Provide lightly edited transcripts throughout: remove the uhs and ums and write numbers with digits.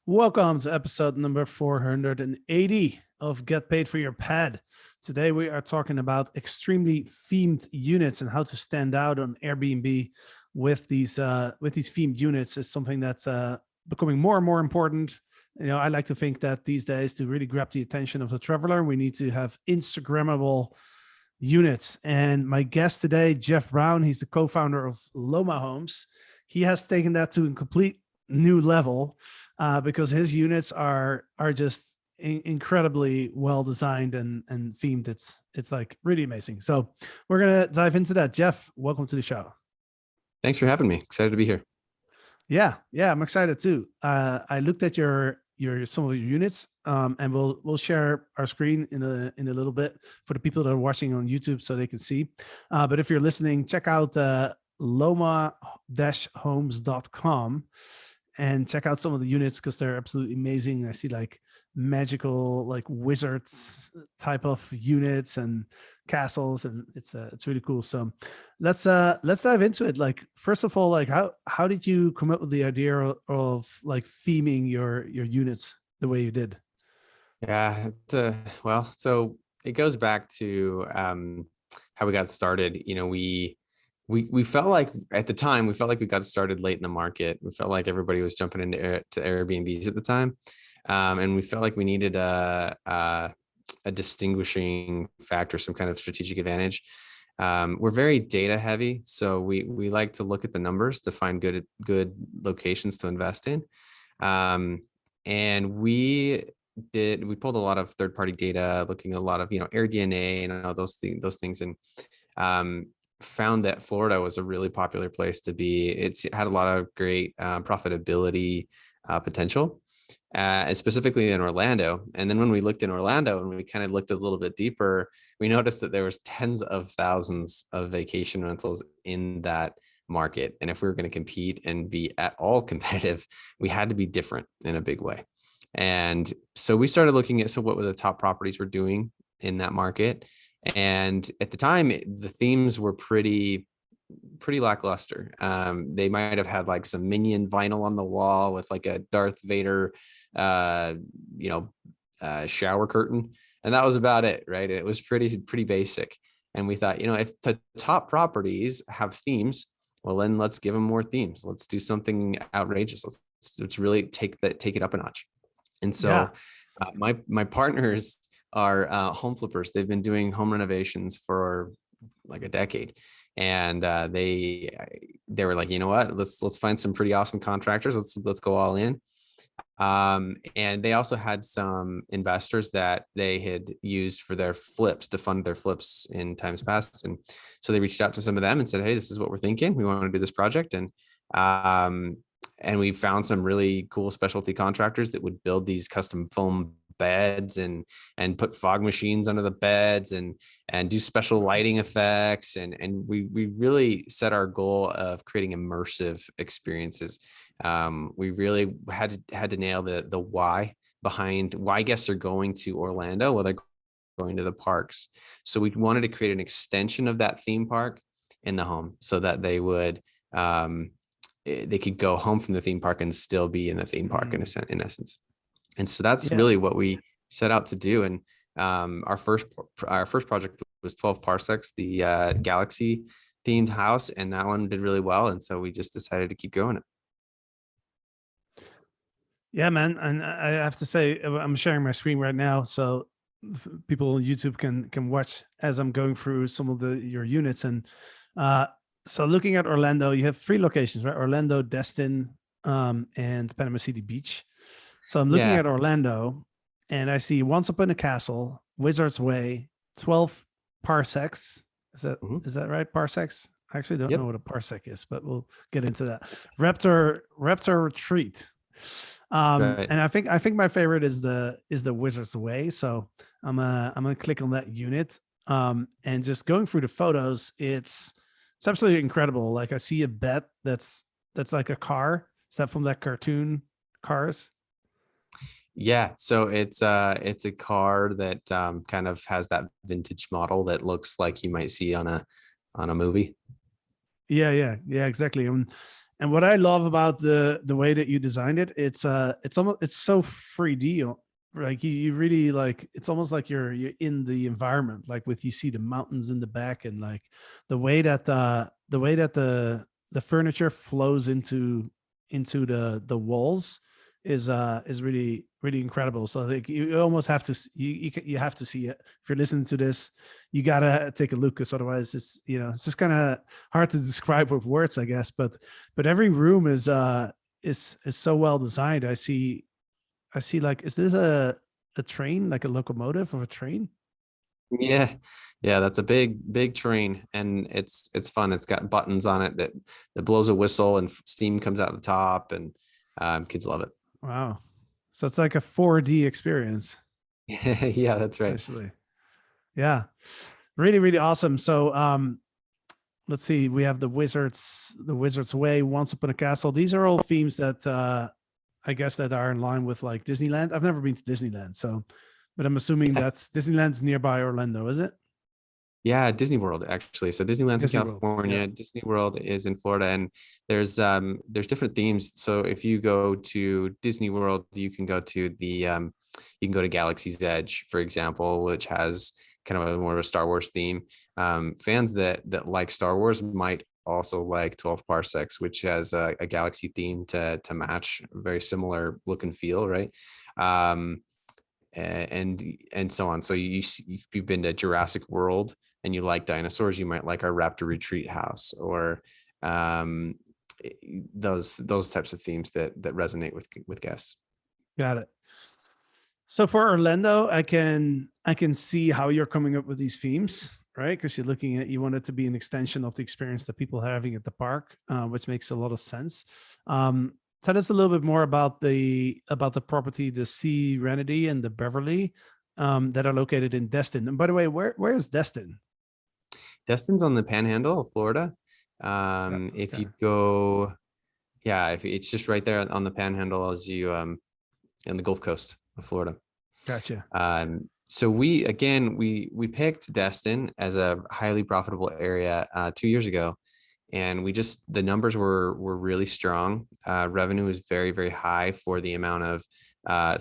Welcome to episode number 480 of Get Paid for Your Pad. Today we are talking about extremely themed units and how to stand out on Airbnb with these themed units is something that's becoming more and more important. I like to think that these days to really grab the attention of the traveler, we need to have Instagrammable units. And my guest today, Jeff Brown, he's the co-founder of Loma Homes. He has taken that to a complete new level. Because his units are just incredibly well designed and themed. It's like really amazing. So we're gonna dive into that. Jeff, welcome to the show. Thanks for having me. Excited to be here. Yeah, I'm excited too. I looked at your some of your units, and we'll share our screen in a little bit for the people that are watching on YouTube so they can see. But if you're listening, check out loma-homes.com. and check out some of the units because they're absolutely amazing. I see like magical, like wizards type of units and castles, and it's really cool. So let's dive into it. Like, first of all, like how did you come up with the idea of like theming your units the way you did? Yeah, so it goes back to how we got started. We felt like at the time we got started late in the market. We felt like everybody was jumping into Airbnbs at the time, and we felt like we needed a distinguishing factor, some kind of strategic advantage. We're very data heavy, so we like to look at the numbers to find good locations to invest in, and we pulled a lot of third-party data, looking at a lot of AirDNA and all those things, and found that Florida was a really popular place to be. It had a lot of great profitability potential, and specifically in Orlando. And then when we looked in Orlando and we kind of looked a little bit deeper, we noticed that there was tens of thousands of vacation rentals in that market. And if we were going to compete and be at all competitive, we had to be different in a big way. And so we started looking at what were the top properties we're doing in that market. And at the time, the themes were pretty lackluster. They might have had like some Minion vinyl on the wall with like a Darth Vader, shower curtain, and that was about it, right? It was pretty basic. And we thought, if the top properties have themes, well, then let's give them more themes. Let's do something outrageous. Let's really take it up a notch. And so, my partners are home flippers. They've been doing home renovations for like a decade, and they were like, you know what, let's find some pretty awesome contractors. Let's go all in. And they also had some investors that they had used for their flips to fund their flips in times past, and so they reached out to some of them and said, hey, this is what we're thinking. We want to do this project, and we found some really cool specialty contractors that would build these custom foam beds and put fog machines under the beds and do special lighting effects. And we really set our goal of creating immersive experiences. We really had to nail the why behind why guests are going to Orlando, well, they're going to the parks. So we wanted to create an extension of that theme park in the home so that they would, they could go home from the theme park and still be in the theme park in essence. And so that's really what we set out to do. And our first project was 12 parsecs, the Galaxy themed house, and that one did really well. And so we just decided to keep going it. Yeah, man. And I have to say, I'm sharing my screen right now, so people on YouTube can watch as I'm going through some of your units. And so looking at Orlando, you have 3 locations, right? Orlando, Destin, and Panama City Beach. So I'm looking at Orlando, and I see Once Upon a Castle, Wizard's Way, 12 parsecs. Is that right? Parsecs? I actually don't know what a parsec is, but we'll get into that. Raptor Retreat. And I think my favorite is the Wizard's Way. So I'm gonna click on that unit. And just going through the photos, it's absolutely incredible. Like I see a bed that's like a car. Is that from that cartoon Cars? Yeah, so it's a car that kind of has that vintage model that looks like you might see on a movie. Yeah, exactly. And what I love about the way that you designed it, it's almost it's so 3D. Like you really like it's almost like you're in the environment, like with you see the mountains in the back, and like the way that the furniture flows into the walls is really incredible. So like you almost have to you have to see it. If you're listening to this, you gotta take a look, because otherwise it's it's just kind of hard to describe with words, I guess. But every room is so well designed. I see like, is this a train, like a locomotive of a train? Yeah, yeah, that's a big train, and it's fun. It's got buttons on it that blows a whistle and steam comes out the top, and kids love it. Wow. So it's like a 4D experience, Yeah, that's right. essentially. Yeah. Really, really awesome. So let's see, we have the Wizard's Way, Once Upon a Castle. These are all themes that I guess that are in line with like Disneyland. I've never been to Disneyland, so but I'm assuming Yeah, that's Disneyland's nearby Orlando, is it? yeah, Disney World actually. So Disneyland's in Disney World. Yeah. California, Disney World is in Florida, and there's different themes. So if you go to Disney World, you can go to you can go to Galaxy's Edge, for example, which has kind of a more of a Star Wars theme. Fans that like Star Wars might also like 12 Parsecs, which has a galaxy theme to match, very similar look and feel, right? Um, and so on. So if you've been to Jurassic World and you like dinosaurs, you might like our Raptor Retreat House, or um, those types of themes that resonate with guests. Got it. So for Orlando, I can see how you're coming up with these themes, right? Because you're looking at, you want it to be an extension of the experience that people are having at the park, which makes a lot of sense. Tell us a little bit more about the property, the Serenity and the Beverly, that are located in Destin. And by the way, where is Destin? Destin's on the Panhandle of Florida. Yeah, If okay, you go, yeah, if it's just right there on the Panhandle as you in the Gulf Coast of Florida. gotcha. So we picked Destin as a highly profitable area 2 years ago, and the numbers were really strong. Revenue was very high for the amount of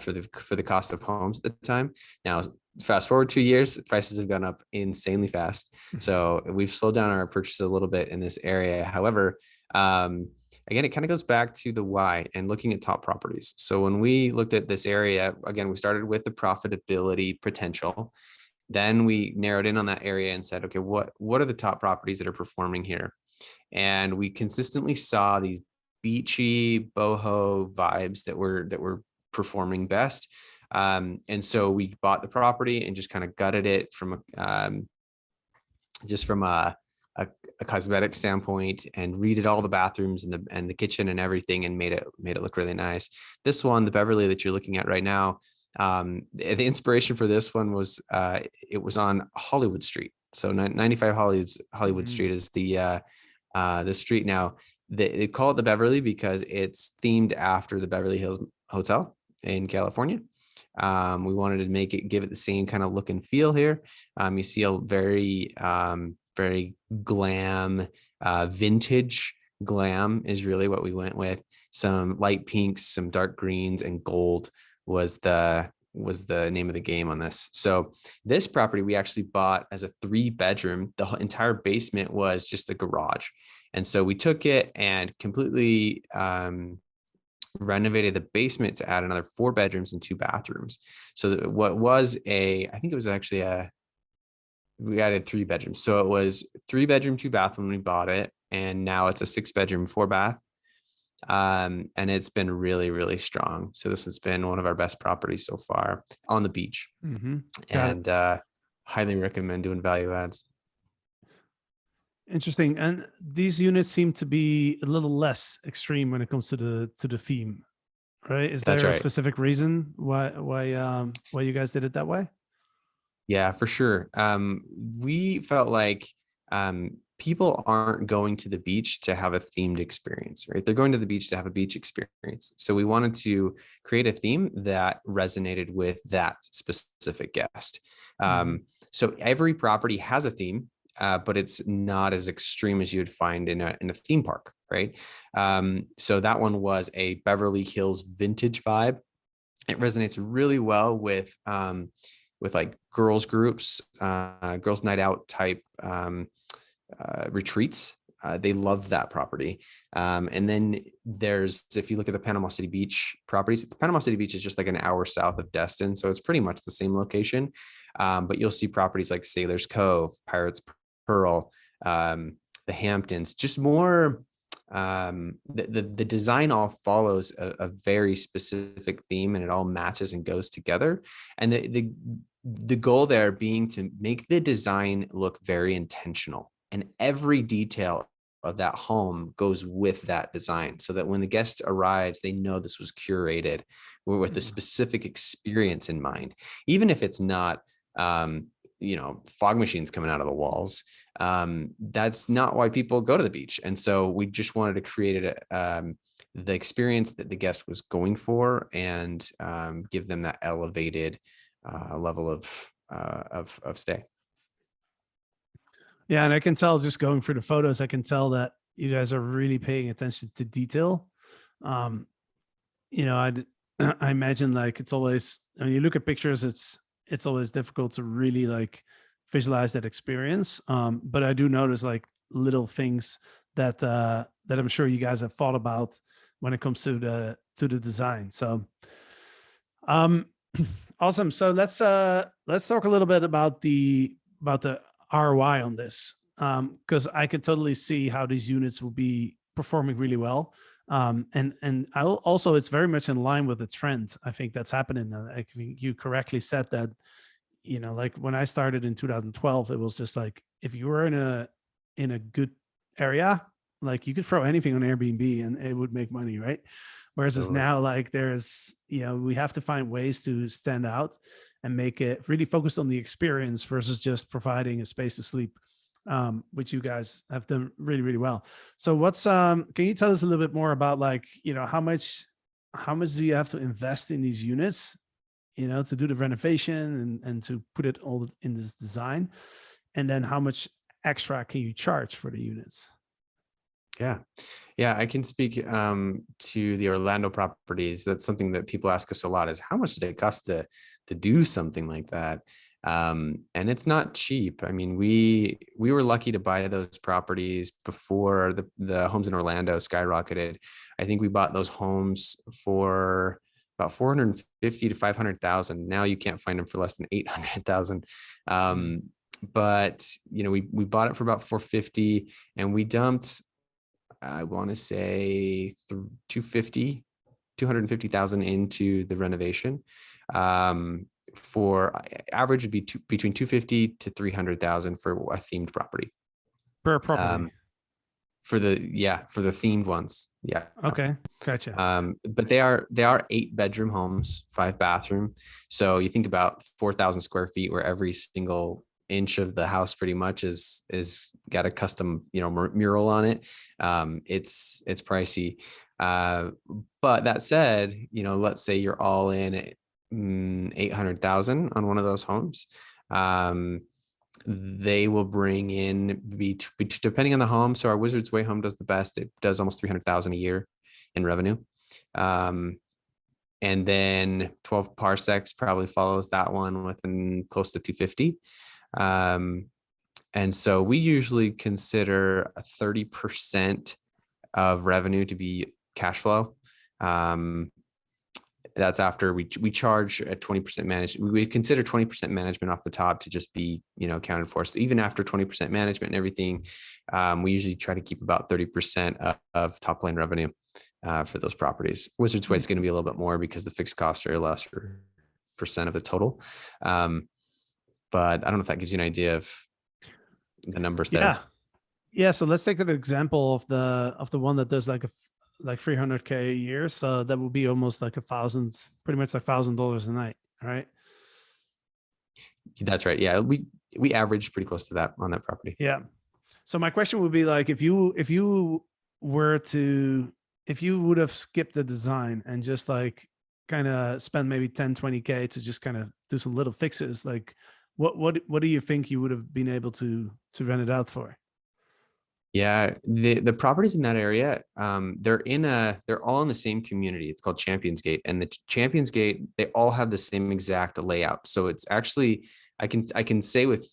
for the cost of homes at the time. Now fast forward 2 years, prices have gone up insanely fast. So we've slowed down our purchases a little bit in this area. However, again, it kind of goes back to the why and looking at top properties. So when we looked at this area, again, we started with the profitability potential. Then we narrowed in on that area and said, okay, what are the top properties that are performing here? And we consistently saw these beachy boho vibes that were performing best. And so we bought the property and just kind of gutted it from just from a cosmetic standpoint, and redid all the bathrooms and the kitchen and everything, and made it look really nice. This one, the Beverly that you're looking at right now, the inspiration for this one was it was on Hollywood Street. So 95 Hollywood Mhm. Street is the street. Now they call it the Beverly because it's themed after the Beverly Hills Hotel in California. We wanted to give it the same kind of look and feel here. You see a very glam, vintage glam is really what we went with. Some light pinks, some dark greens, and gold was the name of the game on this. So this property we actually bought as a 3-bedroom. The entire basement was just a garage. And so we took it and completely renovated the basement to add another 4 bedrooms and 2 bathrooms. So what was I think it was actually we added 3 bedrooms. So it was 3-bedroom, 2-bath when we bought it. And now it's a 6-bedroom, 4-bath. And it's been really strong. So this has been one of our best properties so far on the beach. Got it. And highly recommend doing value adds. Interesting. And these units seem to be a little less extreme when it comes to the theme, right? Is That's there a right. specific reason why you guys did it that way? Yeah, for sure. We felt like people aren't going to the beach to have a themed experience, right? They're going to the beach to have a beach experience. So we wanted to create a theme that resonated with that specific guest. Mhm. So every property has a theme. but it's not as extreme as you'd find in a theme park, right? So that one was a Beverly Hills vintage vibe. It resonates really well with like girls groups, girls night out type retreats. They love that property. And then if you look at the Panama City Beach properties, the Panama City Beach is just like an hour south of Destin. So it's pretty much the same location. But you'll see properties like Sailor's Cove, Pirates Pearl, the Hamptons, just more. The design all follows a very specific theme, and it all matches and goes together. And the goal there being to make the design look very intentional, and every detail of that home goes with that design, so that when the guest arrives, they know this was curated with a specific experience in mind, even if it's not fog machines coming out of the walls. That's not why people go to the beach. And so we just wanted to create the experience that the guest was going for, and give them that elevated level of stay. Yeah, and I can tell just going through the photos, I can tell that you guys are really paying attention to detail. Um, I I imagine like it's always when you look at pictures, it's always difficult to really like visualize that experience. But I do notice like little things that I'm sure you guys have thought about when it comes to the design. So um awesome. So let's talk a little bit about the ROI on this. Because I could totally see how these units will be performing really well. And also it's very much in line with the trend. I think that's happening. I think you correctly said that, like when I started in 2012, it was just like, if you were in a good area, like you could throw anything on Airbnb and it would make money, right? Whereas it's Totally. now like we have to find ways to stand out and make it really focused on the experience versus just providing a space to sleep, which you guys have done really, really well. So can you tell us a little bit more about like, how much do you have to invest in these units, to do the renovation and to put it all in this design? And then how much extra can you charge for the units? Yeah, I can speak to the Orlando properties. That's something that people ask us a lot, is how much did it cost to do something like that? And it's not cheap. I mean, we were lucky to buy those properties before the homes in Orlando skyrocketed. I think we bought those homes for about 450 to 500,000. Now you can't find them for less than 800,000. But we bought it for about 450, and we dumped, I want to say 250,000 into the renovation. For average would be between 250 to 300,000 for a themed property. Per property. For the themed ones. Yeah. Okay. Gotcha. But they are 8-bedroom homes, 5-bathroom. So you think about 4,000 square feet, where every single inch of the house pretty much is got a custom mural on it. It's pricey, but that said, let's say you're all in at 800,000 on one of those homes. They will bring in depending on the home. So our Wizard's Way home does the best. It does almost 300,000 a year in revenue. And then 12 Parsecs probably follows that one within close to 250. And so we usually consider a 30% of revenue to be cash flow. That's after we charge a 20% management. We consider 20% management off the top to just be, accounted for. So even after 20% management and everything, we usually try to keep about 30% of top line revenue for those properties. Wizard's Way is going to be a little bit more because the fixed costs are less percent of the total. But I don't know if that gives you an idea of the numbers there. Yeah. So let's take an example of the one that does like 300K a year. So that would be almost like pretty much like $1,000 a night. Right. That's right. Yeah. We average pretty close to that on that property. Yeah. So my question would be like, if you would have skipped the design and just like kind of spend maybe 10, 20K to just kind of do some little fixes, like what do you think you would have been able to rent it out for? Yeah, the properties in that area, they're all in the same community. It's called Champions Gate, and the Champions Gate, they all have the same exact layout. So it's actually, I can say with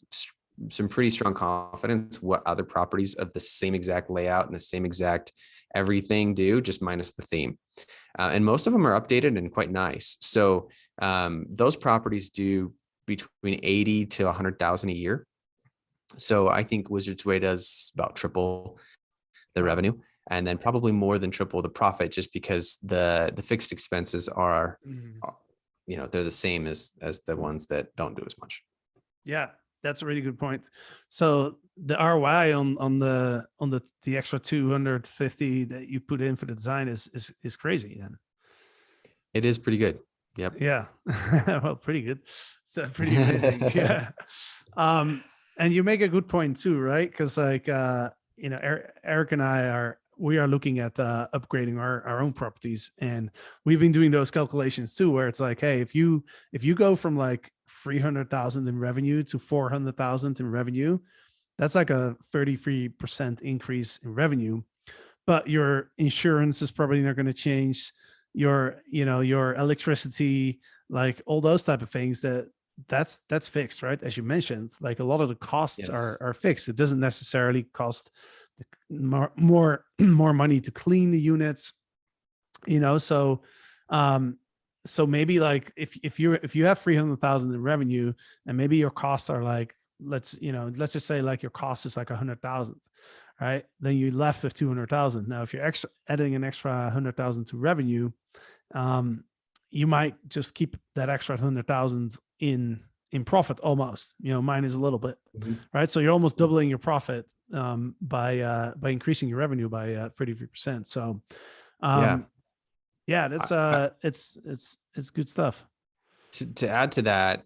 some pretty strong confidence what other properties of the same exact layout and the same exact everything do, just minus the theme. And most of them are updated and quite nice. So those properties do between 80 to 100,000 a year. So I think Wizards Way does about triple the Wow. revenue, and then probably more than triple the profit, just because the fixed expenses are, Mhm. they're the same as the ones that don't do as much. Yeah, that's a really good point. So the ROI on the extra 250 that you put in for the design is crazy then. It is pretty good. Yep. Yeah. Well, pretty good. So pretty amazing. Yeah. Um, and you make a good point too, right? Because like Eric and we are looking at upgrading our own properties, and we've been doing those calculations too, where it's like, hey, if you go from like 300,000 in revenue to 400,000 in revenue, that's like a 33% increase in revenue, but your insurance is probably not going to change, your electricity, like all those type of things, that's fixed, right? As you mentioned, like a lot of the costs Yes. are fixed. It doesn't necessarily cost more money to clean the units, so so maybe like if you have 300,000 in revenue, and maybe your costs are like, let's just say like your cost is like 100,000, right? Then you left with 200,000. Now if you're adding an extra 100,000 to revenue, um you might just keep that extra 100,000 in profit, almost, minus a little bit, Mhm. right? So you're almost doubling your profit by increasing your revenue by 33%. So Yeah. um yeah, that's I, it's good stuff. to add to that,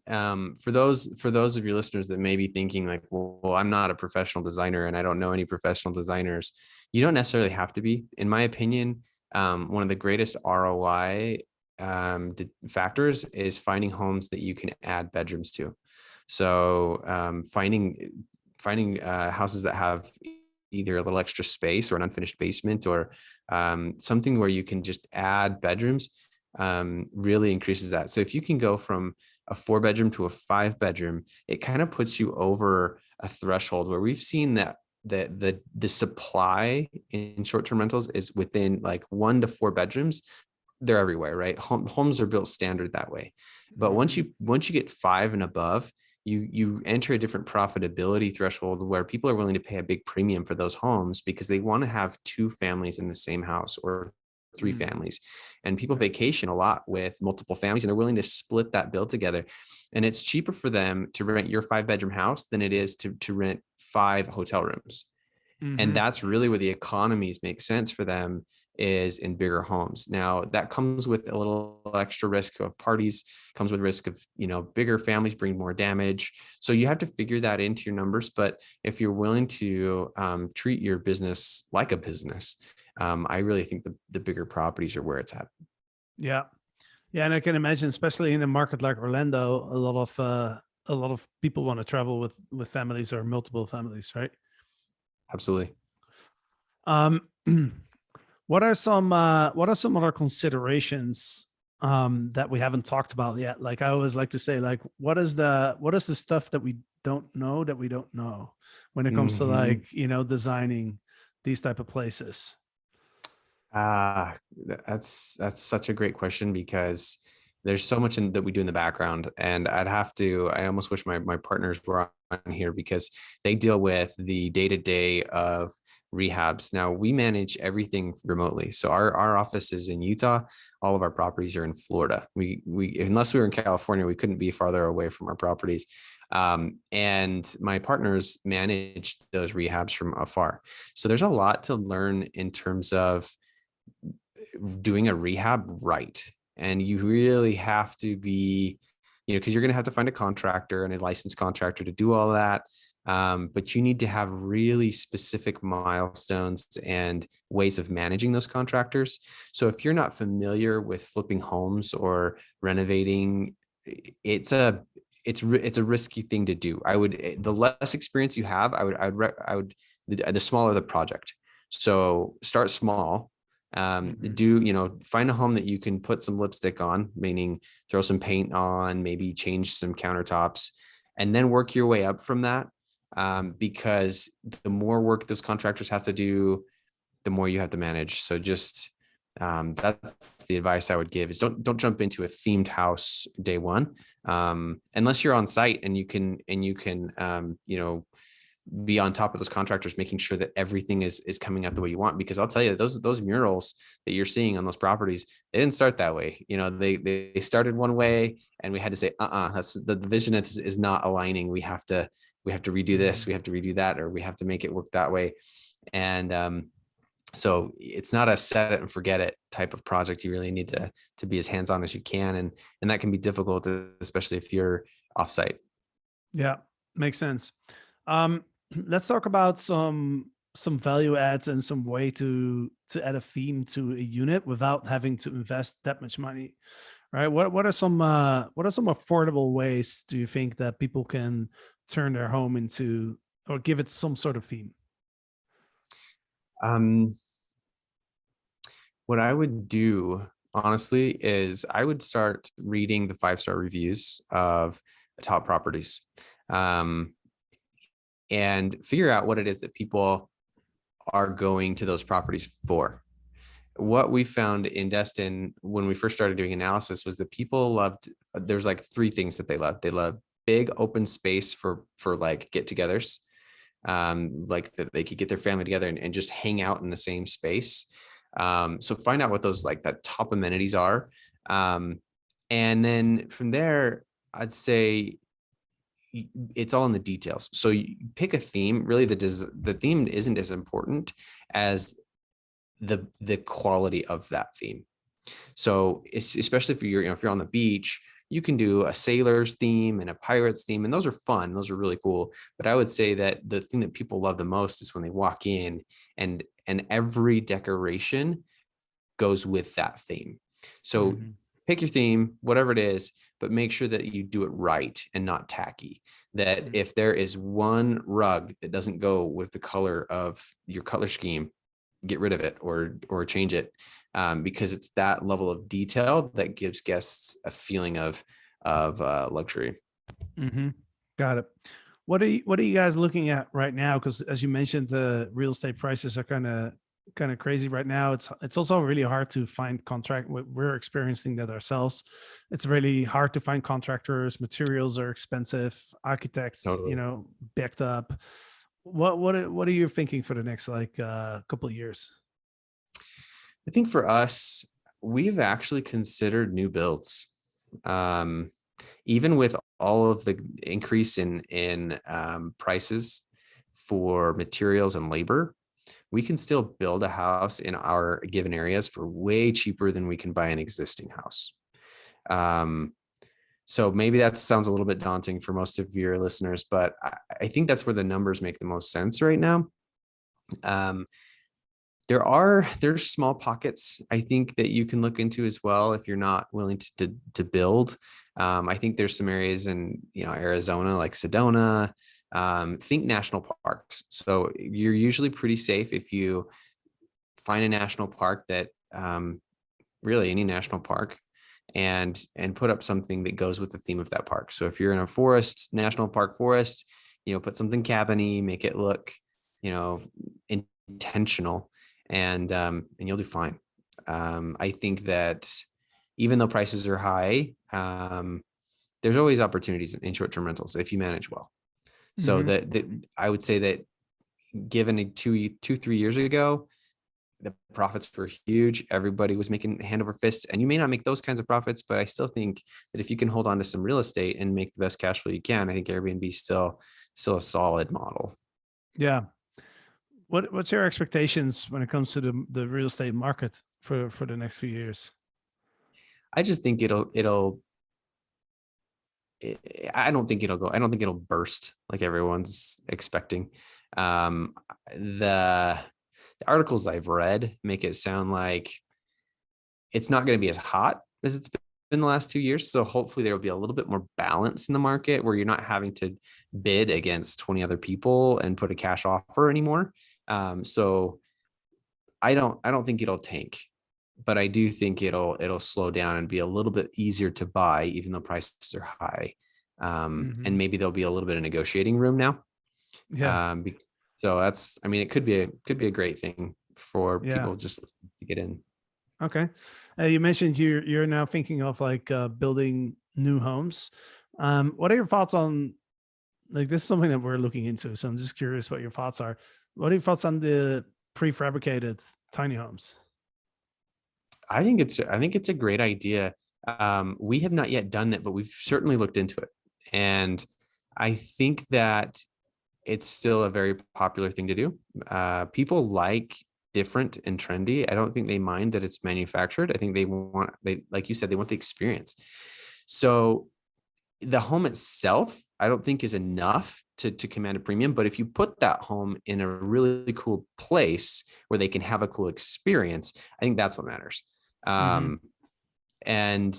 for those of your listeners that may be thinking like, well, I'm not a professional designer and I don't know any professional designers. You don't necessarily have to be. In my opinion, one of the greatest ROI factors is finding homes that you can add bedrooms to. So finding houses that have either a little extra space or an unfinished basement, or something where you can just add bedrooms, really increases that. So if you can go from a 4-bedroom to a 5-bedroom, it kind of puts you over a threshold where we've seen that the supply in short-term rentals is within like 1 to 4 bedrooms. They're everywhere, right? Homes are built standard that way. But once Mhm. you get 5 and above, you enter a different profitability threshold where people are willing to pay a big premium for those homes because they want to have 2 families in the same house, or 3 Mm. families. And people Yeah. vacation a lot with multiple families, and they're willing to split that bill together. And it's cheaper for them to rent your 5-bedroom house than it is to rent 5 hotel rooms. And Hmm. that's really where the economies make sense for them, is in bigger homes. Now that comes with a little extra risk of parties, comes with risk of, bigger families bring more damage. So you have to figure that into your numbers. But if you're willing to treat your business like a business, I really think the bigger properties are where it's at. Yeah. Yeah, and I can imagine, especially in a market like Orlando, a lot of people want to travel with families or multiple families, right? Absolutely. Um, what are some other considerations that we haven't talked about yet? Like I always like to say, like what is the stuff that we don't know that we don't know when it comes to Mhm. like designing these type of places? Ah, that's such a great question, because there's so much that we do in the background, and I almost wish my partners were on here, because they deal with the day-to-day of rehabs. Now we manage everything remotely. So our office is in Utah. All of our properties are in Florida. We unless we were in California, we couldn't be farther away from our properties. And my partners manage those rehabs from afar. So there's a lot to learn in terms of doing a rehab right. And you really have to be, because you're going to have to find a contractor and a licensed contractor to do all that. But you need to have really specific milestones and ways of managing those contractors. So if you're not familiar with flipping homes or renovating, it's a it's a risky thing to do. The less experience you have, the smaller the project. So start small. Find a home that you can put some lipstick on, meaning throw some paint on, maybe change some countertops, and then work your way up from that. Because the more work those contractors have to do, the more you have to manage. So just that's the advice I would give, is don't jump into a themed house day one, unless you're on site and you can be on top of those contractors, making sure that everything is coming out the way you want. Because I'll tell you, those murals that you're seeing on those properties, they didn't start that way. They started one way, and we had to say, that's the vision is not aligning. We have to redo this, we have to redo that, or we have to make it work that way. And so it's not a set it and forget it type of project. You really need to be as hands-on as you can. And that can be difficult, especially if you're offsite. Yeah, makes sense. Let's talk about some value adds and some way to add a theme to a unit without having to invest that much money. Right? What are some affordable ways do you think that people can turn their home into, or give it some sort of theme? What I would do, honestly, is I would start reading the 5-star reviews of the top properties, and figure out what it is that people are going to those properties for. What we found in Destin when we first started doing analysis was that people loved, there's like 3 things that they love. They love big open space for like get-togethers, like that they could get their family together and just hang out in the same space. So find out what those, like, that top amenities are. And then from there, I'd say it's all in the details. So you pick a theme. Really, the theme isn't as important as the quality of that theme. So especially if you're on the beach, you can do a sailor's theme and a pirate's theme, and those are fun. Those are really cool. But I would say that the thing that people love the most is when they walk in and every decoration goes with that theme. So pick your theme, whatever it is, but make sure that you do it right and not tacky. That if there is one rug that doesn't go with the color of your color scheme, get rid of it or change it, because it's that level of detail that gives guests a feeling of luxury. Got it. What are you guys looking at right now? Because as you mentioned, the real estate prices are kind of crazy right now. It's also really hard to find contract. We're experiencing that ourselves. It's really hard to find contractors. Materials are expensive. Architects, Totally. backed up. What are you thinking for the next couple of years? I think for us, we've actually considered new builds. Even with all of the increase in prices for materials and labor, we can still build a house in our given areas for way cheaper than we can buy an existing house. So maybe that sounds a little bit daunting for most of your listeners, but I think that's where the numbers make the most sense right now. There's small pockets, I think, that you can look into as well if you're not willing to build. I think there's some areas in Arizona, like Sedona. Think national parks. So you're usually pretty safe if you find a national park that really any national park, and put up something that goes with the theme of that park. So if you're in a forest, national park forest, put something cabiny, make it look intentional, and you'll do fine. I think that even though prices are high, there's always opportunities in short-term rentals if you manage well. So that I would say that given 2-3 years ago, the profits were huge. Everybody was making hand over fist, and you may not make those kinds of profits, but I still think that if you can hold on to some real estate and make the best cash flow you can, I think Airbnb is still a solid model. Yeah. What's your expectations when it comes to the real estate market for the next few years? I just think I don't think it'll burst like everyone's expecting. The articles I've read make it sound like it's not going to be as hot as it's in the last 2 years. So hopefully there will be a little bit more balance in the market where you're not having to bid against 20 other people and put a cash offer anymore. So I don't think it'll tank, but I do think it'll slow down and be a little bit easier to buy, even though prices are high. And maybe there'll be a little bit of negotiating room now. Yeah. So that's, I mean, it could be a great thing for Yeah. people just to get in. Okay. You mentioned you're now thinking of like building new homes. What are your thoughts on, like, this is something that we're looking into, so I'm just curious what your thoughts are. What are your thoughts on the prefabricated tiny homes? I think it's a great idea. We have not yet done it, but we've certainly looked into it. And I think that it's still a very popular thing to do. People like different and trendy. I don't think they mind that it's manufactured. I think they like you said, they want the experience. So the home itself, I don't think is enough to command a premium. But if you put that home in a really cool place where they can have a cool experience, I think that's what matters. Hmm. And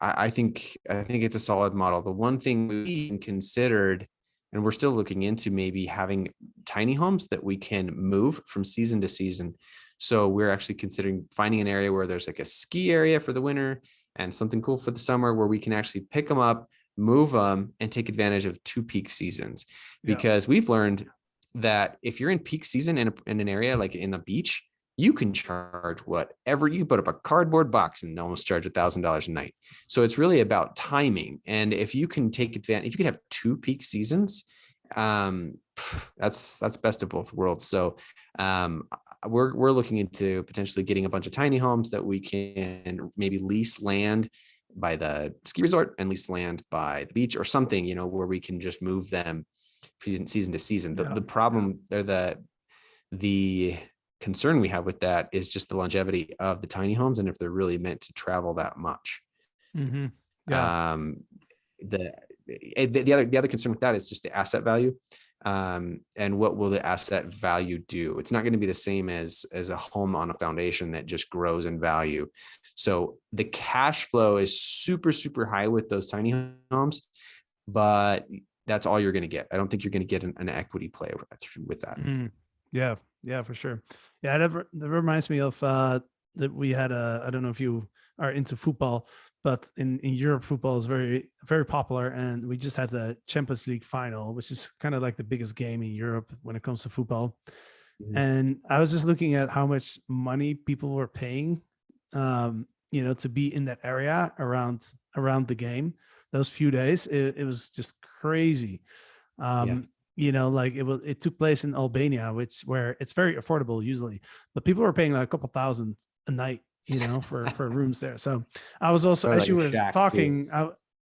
I think it's a solid model. The one thing we considered, and we're still looking into, maybe having tiny homes that we can move from season to season. So we're actually considering finding an area where there's like a ski area for the winter and something cool for the summer, where we can actually pick them up, move them, and take advantage of 2 peak seasons. Yeah. Because we've learned that if you're in peak season in an area like in the beach, you can charge whatever. You can put up a cardboard box and almost charge $1,000 a night. So it's really about timing. And if you can take advantage, if you can have 2 peak seasons, that's best of both worlds. So we're looking into potentially getting a bunch of tiny homes that we can maybe lease land by the ski resort and lease land by the beach or something, where we can just move them season to season. Yeah. The problem or the concern we have with that is just the longevity of the tiny homes and if they're really meant to travel that much. Hmm. Yeah. The other concern with that is just the asset value. And what will the asset value do? It's not going to be the same as a home on a foundation that just grows in value. So the cash flow is super, super high with those tiny homes, but that's all you're going to get. I don't think you're going to get an equity play with that. Mm. Yeah. Yeah, for sure. Yeah, that reminds me of that we had I don't know if you are into football, but in Europe, football is very, very popular. And we just had the Champions League final, which is kind of like the biggest game in Europe when it comes to football. Mhm. And I was just looking at how much money people were paying, to be in that area around the game. Those few days, it was just crazy. Yeah. Like it took place in Albania, where it's very affordable usually, but people were paying like a couple thousand a night, for rooms there. So I was also, Probably as like you a were shack too. talking,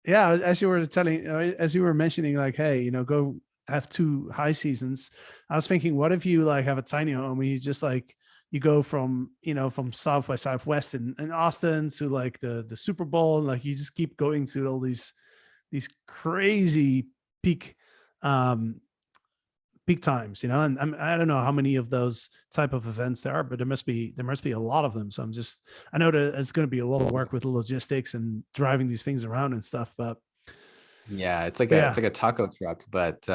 yeah, as you were telling, as you were mentioning, like, hey, go have 2 high seasons. I was thinking, what if you like have a tiny home and you just like you go from from South by Southwest in Austin to like the Super Bowl, and like you just keep going to all these crazy peak um peak times, and I don't know how many of those type of events there are, but there must be a lot of them. So I know that it's going to be a lot of work with the logistics and driving these things around and stuff, Yeah, it's like but a it's yeah. like a taco truck, but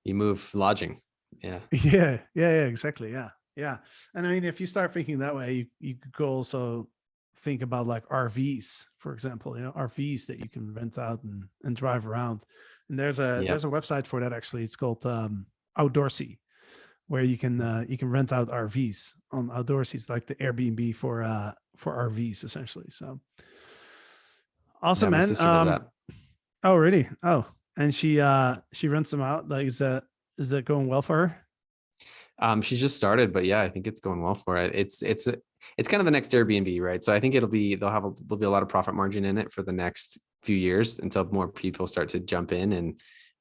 you move lodging. Yeah. Yeah, exactly. Yeah. Yeah. And I mean, if you start thinking that way, you could also think about like RVs, for example, RVs that you can rent out and drive around. And there's a Yep. there's a website for that actually. It's called Outdoorsy, where you can rent out RVs on Outdoorsy. It's like the Airbnb for RVs essentially. So Yeah, awesome, my man. sister does that. Oh, really? Oh, and she rents them out. Like, is that going well for her? She just started, but yeah, I think it's going well for it. It's kind of the next Airbnb, right? So I think there'll be a lot of profit margin in it for the next few years until more people start to jump in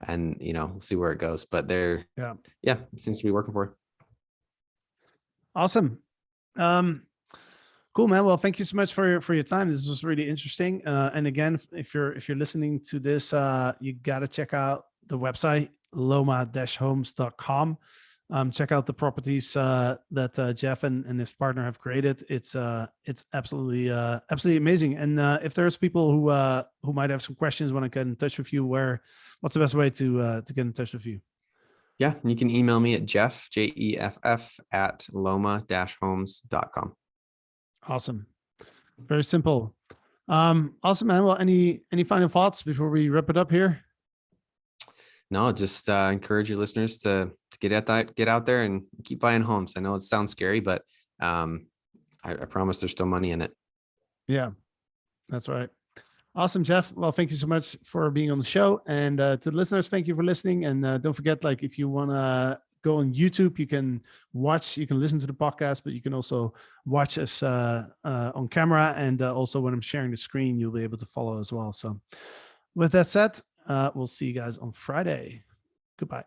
and see where it goes. But Yeah. yeah, it seems to be working for her. Awesome. Um, cool, man. Well, thank you so much for your time. This was really interesting. And again, if you're listening to this, you got to check out the website loma-homes.com. check out the properties that Jeff and his partner have created. It's absolutely absolutely amazing. And if there's people who might have some questions, want to get in touch with you, what's the best way to get in touch with you? Yeah, you can email me at Jeff, Jeff at loma-homes.com. Awesome. Very simple. Awesome, man. Well, any final thoughts before we wrap it up here? No, just encourage your listeners to get out there and keep buying homes. I know it sounds scary, but I promise there's still money in it. Yeah, that's right. Awesome, Jeff. Well, thank you so much for being on the show. And to the listeners, thank you for listening. And don't forget, like, if you want to go on YouTube, you can listen to the podcast, but you can also watch us on camera. And also when I'm sharing the screen, you'll be able to follow as well. So with that said, we'll see you guys on Friday. Goodbye.